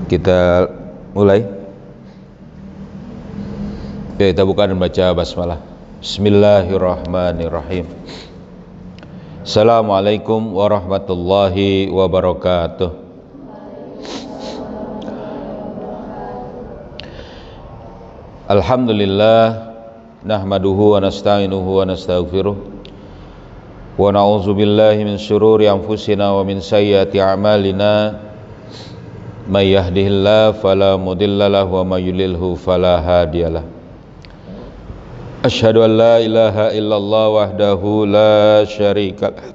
Kita mulai. Kita buka dan baca basmalah. Bismillahirrahmanirrahim. Assalamualaikum warahmatullahi wabarakatuh. Alhamdulillah, nahmaduhu wa nasta'inuhu wa nastaghfiruh, wa na'udzu billahi min syururi anfusina wa min sayyiati a'malina. May yahdihillahu fala mudilla lahu wa may yudlilhu fala hadiyalah. Asyhadu an la ilaha illallah wahdahu la syarika lah,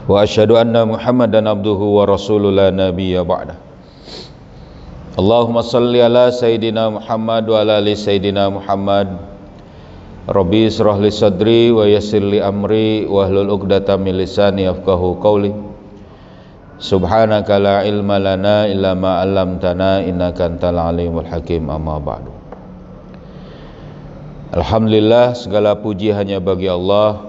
wa asyhadu anna Muhammadan abduhu wa rasuluhu la nabiyya ba'dah. Allahumma salli ala sayyidina Muhammad wa ala ali sayyidina Muhammad. Rabbi israh li sadri wa yassir li amri wahlul 'uqdatam min lisani yafqahu qawli. Subhanaka la ilma lana illa ma 'allamtana innaka antal alimul hakim. Amma ba'du. Alhamdulillah, segala puji hanya bagi Allah.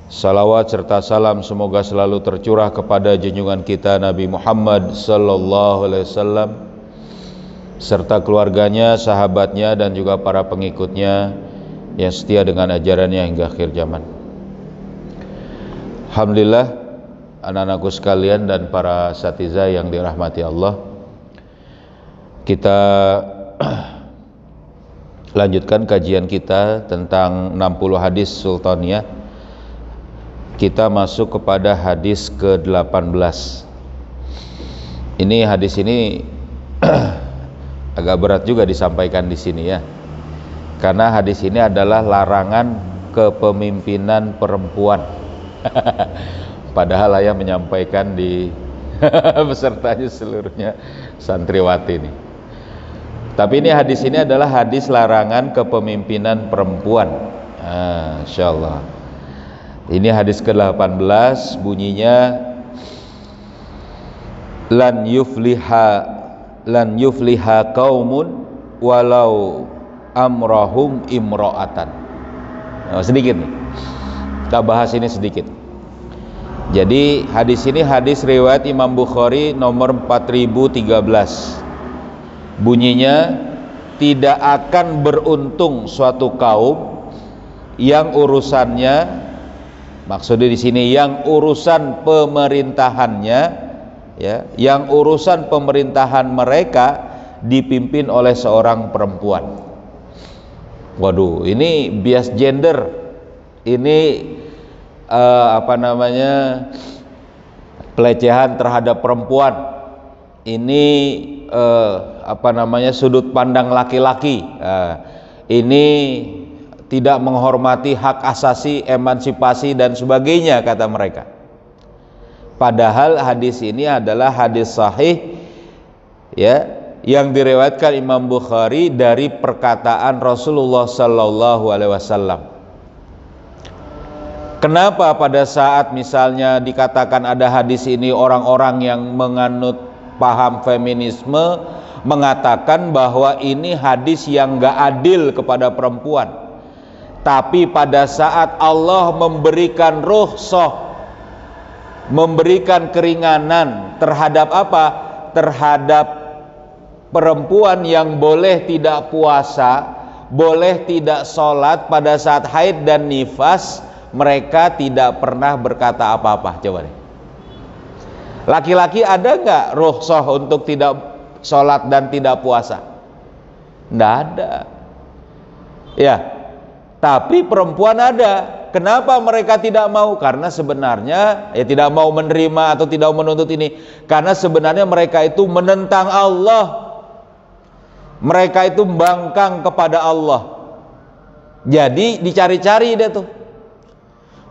Salawat serta salam semoga selalu tercurah kepada junjungan kita Nabi Muhammad sallallahu alaihi wasallam serta keluarganya, sahabatnya dan juga para pengikutnya yang setia dengan ajarannya hingga akhir zaman. Alhamdulillah, anak-anakku sekalian dan para asatidzah yang dirahmati Allah, kita lanjutkan kajian kita tentang 60 hadis sultaniyah. Kita masuk kepada hadis ke-18. Ini hadis ini agak berat juga disampaikan di sini ya. Karena hadis ini adalah larangan kepemimpinan perempuan. Padahal ayah menyampaikan di pesertanya seluruhnya santriwati ini. Tapi ini hadis ini adalah hadis larangan kepemimpinan perempuan. Insyaallah. Ini hadis ke-18, bunyinya lan yufliha qaumun walau amrahum imra'atan. Sedikit nih. Kita bahas ini sedikit. Jadi hadis ini hadis riwayat Imam Bukhari nomor 4013. Bunyinya, tidak akan beruntung suatu kaum yang urusannya, maksudnya di sini yang urusan pemerintahannya ya, yang urusan pemerintahan mereka dipimpin oleh seorang perempuan. Waduh, ini bias gender. Ini pelecehan terhadap perempuan. Ini sudut pandang laki-laki. Ini tidak menghormati hak asasi, emansipasi dan sebagainya, kata mereka. Padahal hadis ini adalah hadis sahih ya, yang diriwayatkan Imam Bukhari dari perkataan Rasulullah sallallahu alaihi wasallam. Kenapa pada saat misalnya dikatakan ada hadis ini, orang-orang yang menganut paham feminisme mengatakan bahwa ini hadis yang gak adil kepada perempuan. Tapi pada saat Allah memberikan rukhsah, memberikan keringanan terhadap apa? Terhadap perempuan yang boleh tidak puasa, boleh tidak sholat pada saat haid dan nifas, mereka tidak pernah berkata apa-apa. Coba deh. Laki-laki ada nggak rukhsah untuk tidak sholat dan tidak puasa? Nggak ada. Ya, tapi perempuan ada. Kenapa mereka tidak mau? Karena sebenarnya tidak mau menerima atau tidak menuntut ini. Karena sebenarnya mereka itu menentang Allah. Mereka itu membangkang kepada Allah. Jadi dicari-cari dia tuh.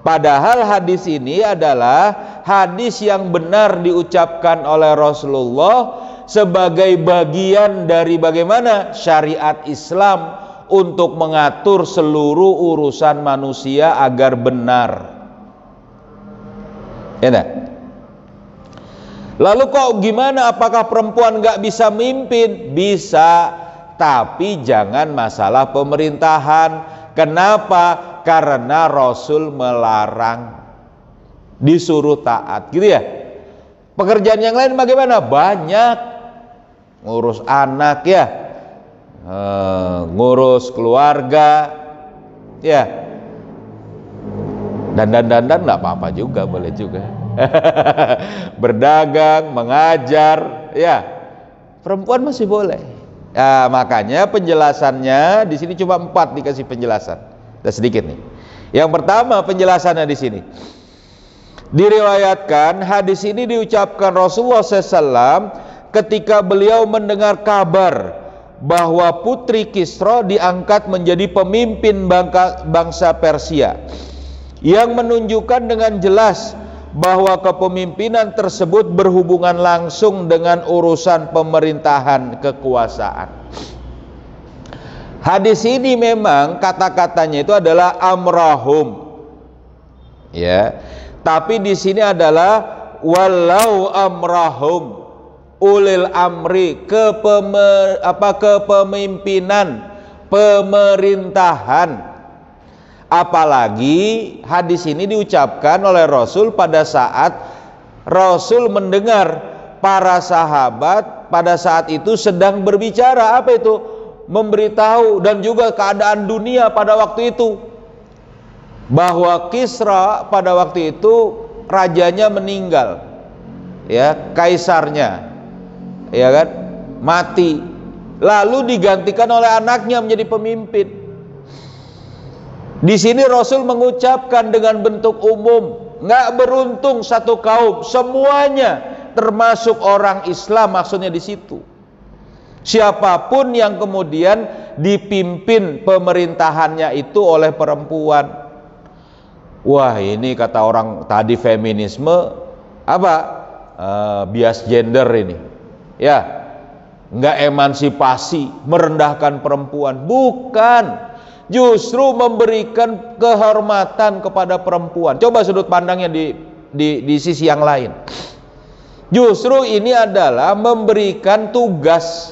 Padahal hadis ini adalah hadis yang benar diucapkan oleh Rasulullah sebagai bagian dari bagaimana syariat Islam untuk mengatur seluruh urusan manusia agar benar. Ya enggak? Lalu kok gimana? Apakah perempuan nggak bisa mimpin? Bisa, tapi jangan masalah pemerintahan. Kenapa? Karena Rasul melarang. disuruh taat, gitu ya. Pekerjaan yang lain bagaimana? Banyak, ngurus anak ya, ngurus keluarga ya, dan nggak apa-apa juga, boleh juga. Berdagang, mengajar ya, perempuan masih boleh. Nah, makanya penjelasannya di sini cuma 4 dikasih penjelasan. Udah sedikit nih. Yang pertama penjelasannya di sini. Diriwayatkan hadis ini diucapkan Rasulullah SAW ketika beliau mendengar kabar bahwa putri Kisra diangkat menjadi pemimpin bangsa Persia, yang menunjukkan dengan jelas bahwa kepemimpinan tersebut berhubungan langsung dengan urusan pemerintahan kekuasaan. Hadis ini memang kata-katanya itu adalah amrahum, ya. Tapi di sini adalah walau amrahum ulil amri, kepemimpinan, pemerintahan. Apalagi hadis ini diucapkan oleh Rasul pada saat Rasul mendengar para sahabat pada saat itu sedang berbicara, apa itu? Memberitahu dan juga keadaan dunia pada waktu itu, bahwa Kisra pada waktu itu rajanya meninggal, ya, kaisarnya, ya kan, mati, lalu digantikan oleh anaknya menjadi pemimpin. Di sini Rasul mengucapkan dengan bentuk umum, nggak beruntung satu kaum, semuanya termasuk orang Islam, maksudnya di situ. Siapapun yang kemudian dipimpin pemerintahannya itu oleh perempuan. Wah, ini kata orang tadi feminisme apa? Bias gender ini, ya, nggak emansipasi, merendahkan perempuan, bukan. Justru memberikan kehormatan kepada perempuan. Coba sudut pandangnya di sisi yang lain. Justru ini adalah memberikan tugas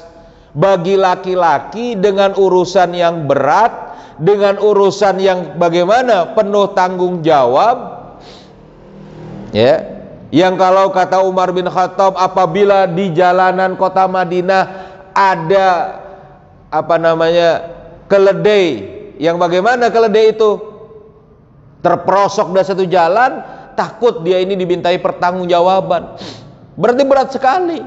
bagi laki-laki dengan urusan yang berat, dengan urusan yang bagaimana penuh tanggung jawab, ya, yang kalau kata Umar bin Khattab, apabila di jalanan kota Madinah ada keledai, yang bagaimana keledai itu terperosok dari satu jalan, takut dia ini dibintai pertanggungjawaban, berarti berat sekali,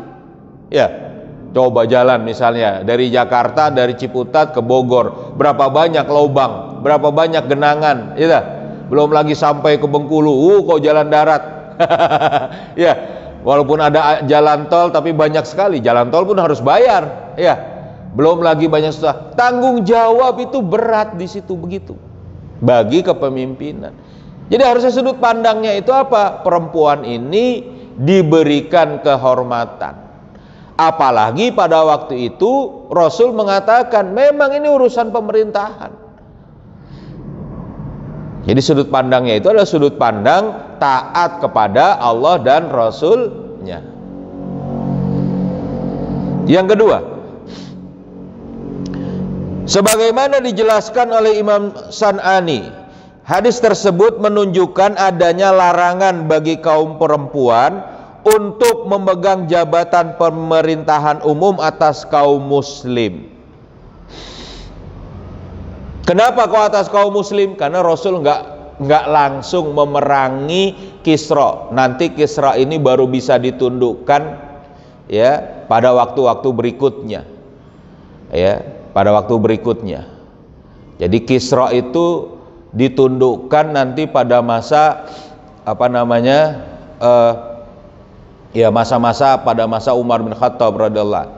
ya. Coba jalan misalnya dari Jakarta, dari Ciputat ke Bogor, berapa banyak lubang, berapa banyak genangan, ya, belum lagi sampai ke Bengkulu, kok jalan darat. Ya, walaupun ada jalan tol, tapi banyak sekali jalan tol pun harus bayar, ya, belum lagi banyak susah. Tanggung jawab itu berat di situ, begitu bagi kepemimpinan. Jadi harusnya sudut pandangnya itu apa? Perempuan ini diberikan kehormatan. Apalagi pada waktu itu Rasul mengatakan memang ini urusan pemerintahan. Jadi sudut pandangnya itu adalah sudut pandang taat kepada Allah dan Rasulnya. Yang kedua, sebagaimana dijelaskan oleh Imam San'ani, hadis tersebut menunjukkan adanya larangan bagi kaum perempuan untuk memegang jabatan pemerintahan umum atas kaum muslim. Kenapa kok atas kaum muslim? Karena Rasul nggak langsung memerangi Kisra. Nanti Kisra ini baru bisa ditundukkan, ya, pada waktu-waktu berikutnya, ya, pada waktu berikutnya. Jadi Kisra itu ditundukkan nanti pada masa masa-masa pada masa Umar bin Khattab radhiyallahu,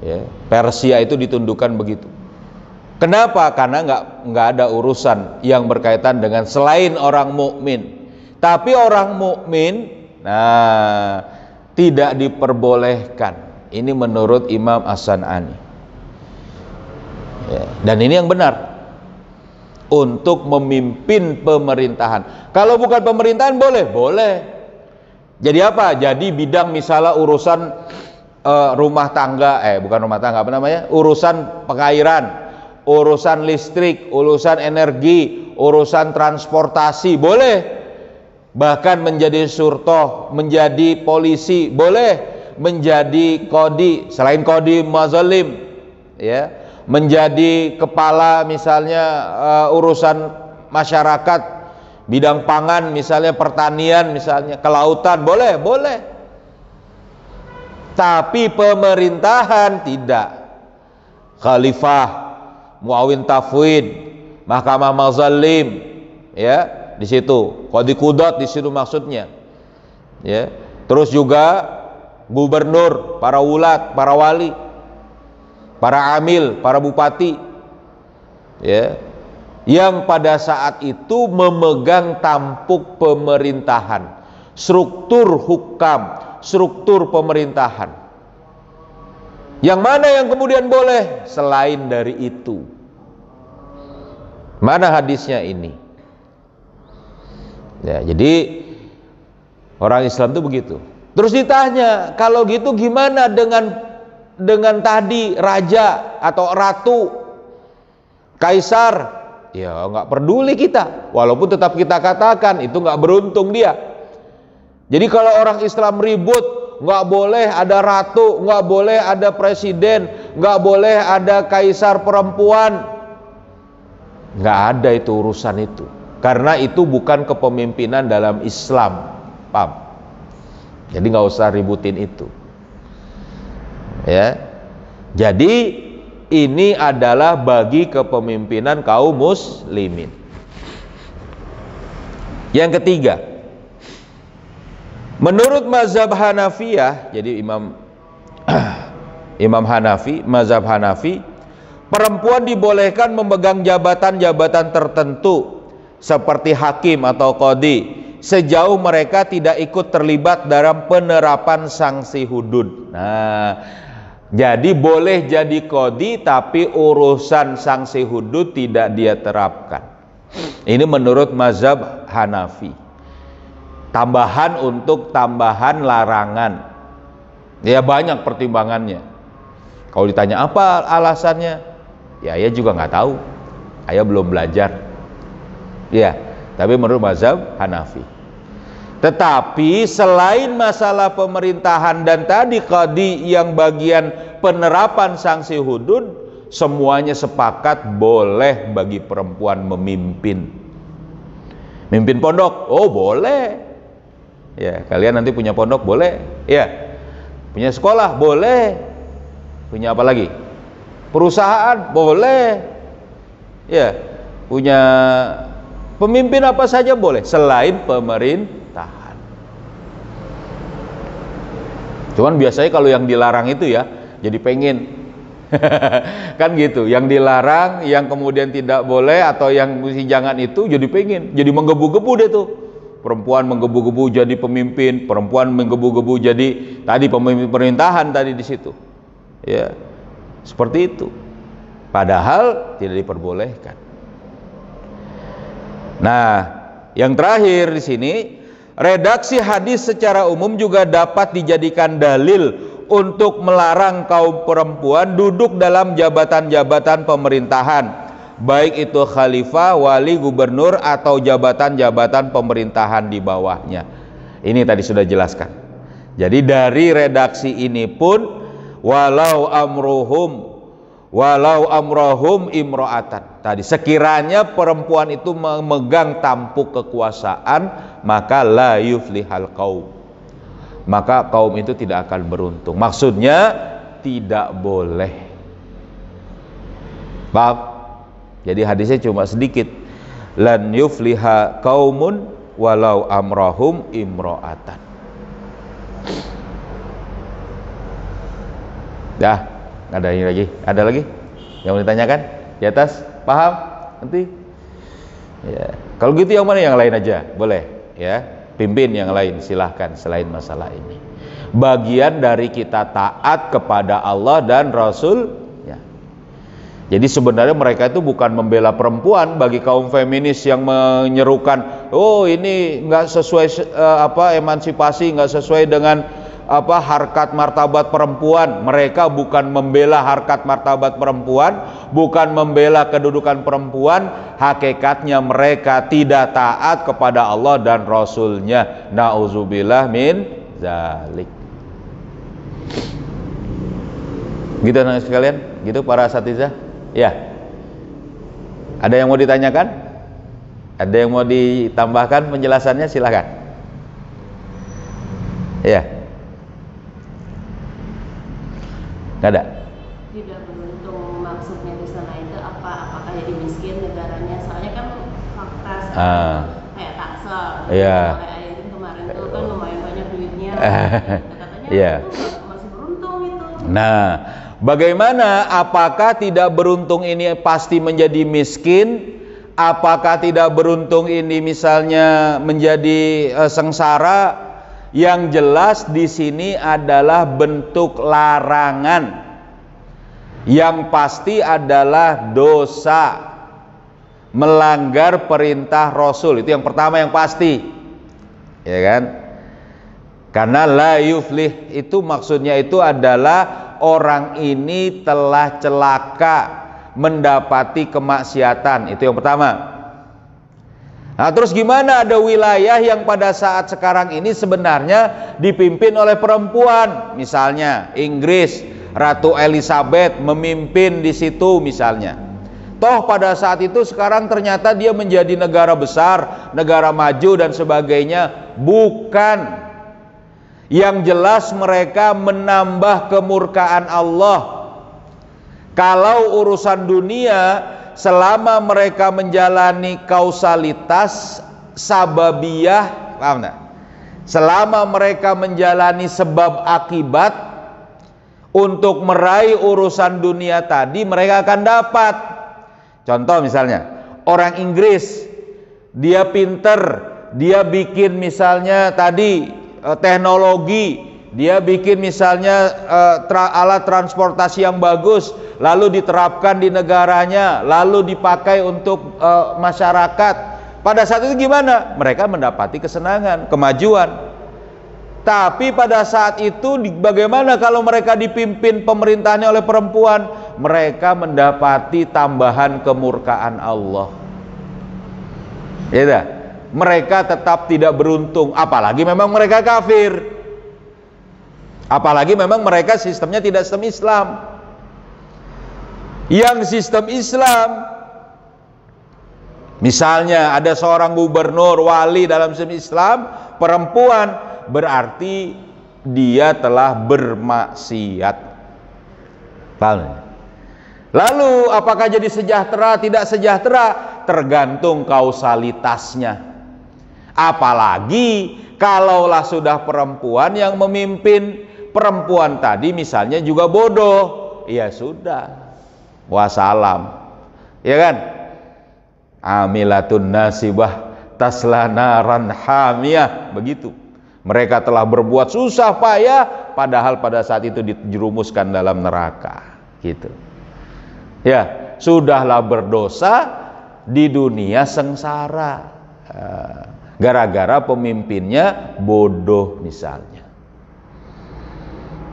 ya, Persia itu ditundukkan begitu. Kenapa? Karena nggak ada urusan yang berkaitan dengan selain orang mukmin. Tapi orang mukmin, tidak diperbolehkan. Ini menurut Imam As-San'ani. Ya, dan ini yang benar. Untuk memimpin pemerintahan. Kalau bukan pemerintahan boleh. Jadi apa? Jadi bidang misalnya urusan rumah tangga, urusan pengairan, urusan listrik, urusan energi, urusan transportasi, boleh. bahkan menjadi surtoh, menjadi polisi, boleh menjadi kodi, selain kodi muzalim, ya, menjadi kepala misalnya urusan masyarakat, bidang pangan misalnya, pertanian misalnya, kelautan, boleh, boleh. Tapi pemerintahan tidak. Khalifah, muawin tafwid, mahkamah muzalim, ya, di situ. Qadi Qudat di situ maksudnya. Ya. Terus juga gubernur, para wulat, para wali, para amil, para bupati, ya, yang pada saat itu memegang tampuk pemerintahan, struktur hukam, struktur pemerintahan. Yang mana yang kemudian boleh selain dari itu? Mana hadisnya ini? Ya, jadi orang Islam itu begitu. Terus ditanya, kalau gitu gimana dengan tadi raja atau ratu, kaisar? Ya nggak peduli kita, walaupun tetap kita katakan itu nggak beruntung dia. Jadi kalau orang Islam ribut, nggak boleh ada ratu, nggak boleh ada presiden, nggak boleh ada kaisar perempuan, nggak ada itu urusan itu, karena itu bukan kepemimpinan dalam Islam, paham? Jadi nggak usah ributin itu, ya. Jadi ini adalah bagi kepemimpinan kaum muslimin. Yang ketiga, menurut mazhab Hanafiyah, jadi Imam Hanafi, mazhab Hanafi, perempuan dibolehkan memegang jabatan-jabatan tertentu seperti hakim atau qadi sejauh mereka tidak ikut terlibat dalam penerapan sanksi hudud. Nah, jadi boleh jadi qadi tapi urusan sanksi hudud tidak dia terapkan. Ini menurut mazhab Hanafi. Tambahan untuk tambahan larangan. Ya banyak pertimbangannya. Kalau ditanya apa alasannya, ya ayah juga nggak tahu. Ayah belum belajar. Ya, tapi menurut mazhab Hanafi. Tetapi selain masalah pemerintahan dan tadi qadi yang bagian penerapan sanksi hudud, semuanya sepakat boleh bagi perempuan memimpin. Mimpin pondok, oh boleh. Ya, kalian nanti punya pondok boleh. Ya. Punya sekolah boleh. Punya apa lagi? Perusahaan boleh. Ya. Punya pemimpin apa saja boleh selain pemerintahan. Cuman biasanya kalau yang dilarang itu ya jadi pengen kan gitu, yang dilarang, yang kemudian tidak boleh atau yang mesti jangan itu jadi pengen, jadi menggebu-gebu deh tuh. Perempuan menggebu-gebu jadi pemimpin, perempuan menggebu-gebu jadi tadi pemimpin pemerintahan tadi di situ. Ya. Seperti itu. Padahal tidak diperbolehkan. Nah, yang terakhir di sini, redaksi hadis secara umum juga dapat dijadikan dalil untuk melarang kaum perempuan duduk dalam jabatan-jabatan pemerintahan, baik itu khalifah, wali, gubernur atau jabatan-jabatan pemerintahan di bawahnya. Ini tadi sudah jelaskan. Jadi dari redaksi ini pun walau amrohum imro'atan. Tadi sekiranya perempuan itu memegang tampuk kekuasaan, maka la yuflihal qaum. Maka kaum itu tidak akan beruntung. Maksudnya tidak boleh. Paham? Jadi hadisnya cuma sedikit. Lan yufliha qaumun walau amrohum imro'atan. Dah, ada ini lagi? Ada lagi yang mau ditanyakan? Di atas? Paham? Nanti? Ya. Kalau gitu yang mana yang lain aja? Boleh, ya. Pimpin yang lain, silahkan selain masalah ini. Bagian dari kita taat kepada Allah dan Rasul. Ya. Jadi sebenarnya mereka itu bukan membela perempuan. Bagi kaum feminis yang menyerukan, oh ini nggak sesuai emansipasi, nggak sesuai dengan harkat martabat perempuan. Mereka bukan membela harkat martabat perempuan, bukan membela kedudukan perempuan, hakikatnya mereka tidak taat kepada Allah dan Rasulnya. Nauzubillah min zalik. Gitu anak sekalian, gitu para asatizah. Ya. Ada yang mau ditanyakan? Ada yang mau ditambahkan penjelasannya? Silakan. Ya. Nggak ada. Tidak beruntung maksudnya di sana itu apakah jadi miskin negaranya? Soalnya kan fakta kayak Tangsel. Iya. Kayak kemarin tuh kan lumayan banyak duitnya. Katanya Iya. itu masih beruntung itu. Nah, bagaimana? Apakah tidak beruntung ini pasti menjadi miskin? Apakah tidak beruntung ini misalnya menjadi sengsara? Yang jelas di sini adalah bentuk larangan. Yang pasti adalah dosa, melanggar perintah Rasul. Itu yang pertama yang pasti, ya kan? Karena la yuflih itu maksudnya itu adalah orang ini telah celaka, mendapati kemaksiatan. Itu yang pertama. Nah, terus gimana ada wilayah yang pada saat sekarang ini sebenarnya dipimpin oleh perempuan, misalnya Inggris, Ratu Elizabeth memimpin di situ misalnya. Toh pada saat itu sekarang ternyata dia menjadi negara besar, negara maju dan sebagainya. Bukan. Yang jelas mereka menambah kemurkaan Allah. Kalau urusan dunia, selama mereka menjalani kausalitas sababiyah, paham enggak? Selama mereka menjalani sebab akibat untuk meraih urusan dunia tadi, mereka akan dapat. Contoh misalnya, orang Inggris, dia pinter, dia bikin misalnya tadi teknologi, dia bikin misalnya alat transportasi yang bagus, lalu diterapkan di negaranya, lalu dipakai untuk masyarakat. Pada saat itu gimana? Mereka mendapati kesenangan, kemajuan. Tapi pada saat itu bagaimana kalau mereka dipimpin pemerintahnya oleh perempuan? Mereka mendapati tambahan kemurkaan Allah. Ya, mereka tetap tidak beruntung, apalagi memang mereka kafir. Apalagi memang mereka sistemnya tidak sistem Islam. Yang sistem Islam, misalnya ada seorang gubernur, wali dalam sistem Islam, perempuan, berarti dia telah bermaksiat. Paham? Lalu apakah jadi sejahtera, tidak sejahtera? Tergantung kausalitasnya. Apalagi kalaulah sudah perempuan yang memimpin, perempuan tadi misalnya juga bodoh, ya sudah, wassalam, ya kan? Amilatun nasibah tasla naran hamiyah, begitu. Mereka telah berbuat susah payah, padahal pada saat itu dijerumuskan dalam neraka, gitu. Ya, sudahlah berdosa, di dunia sengsara, gara-gara pemimpinnya bodoh misalnya.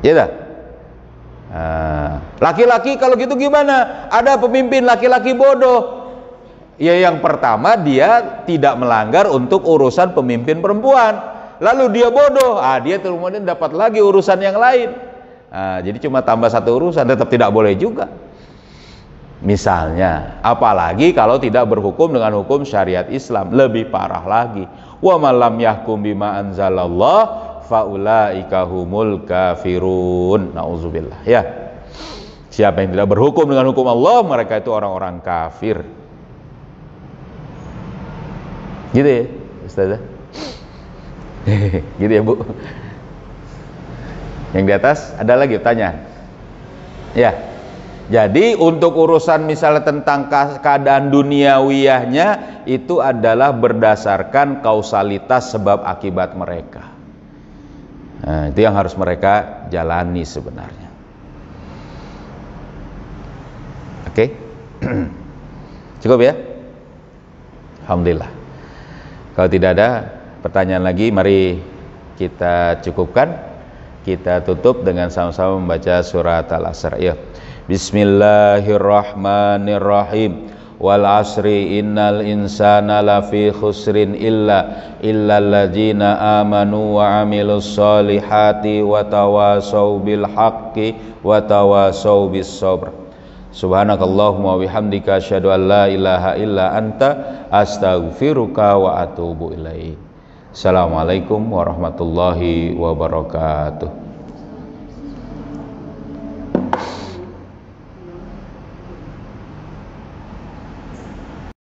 Ya dah. Laki-laki kalau gitu gimana? Ada pemimpin laki-laki bodoh. Ya, yang pertama dia tidak melanggar untuk urusan pemimpin perempuan. Lalu dia bodoh, dia kemudian dapat lagi urusan yang lain. Jadi cuma tambah satu urusan, tetap tidak boleh juga. Misalnya, apalagi kalau tidak berhukum dengan hukum syariat Islam, lebih parah lagi. Wa man lam yahkum bima anzalallah faulaika humul kafirun. Nauzubillah. Ya. Siapa yang tidak berhukum dengan hukum Allah, mereka itu orang-orang kafir. Gitu ya, Ustazah? Gitu ya, Bu? Yang di atas ada lagi pertanyaan? Ya. Jadi untuk urusan misalnya tentang keadaan duniawiyahnya, itu adalah berdasarkan kausalitas sebab akibat mereka. Nah, itu yang harus mereka jalani sebenarnya. Oke? Cukup ya? Alhamdulillah. Kalau tidak ada pertanyaan lagi, mari kita cukupkan. Kita tutup dengan sama-sama membaca surat Al-Asr. Ya. Bismillahirrahmanirrahim. Wal asri innal insana lafi khusrin illal ladzina amanu wa amilus solihati wa tawasau bil haqqi wa tawasau bis sabr. Subhanakallahumma wa bihamdika asyhadu an la ilaha illa anta astaghfiruka wa atubu ilaik. Assalamualaikum warahmatullahi wabarakatuh.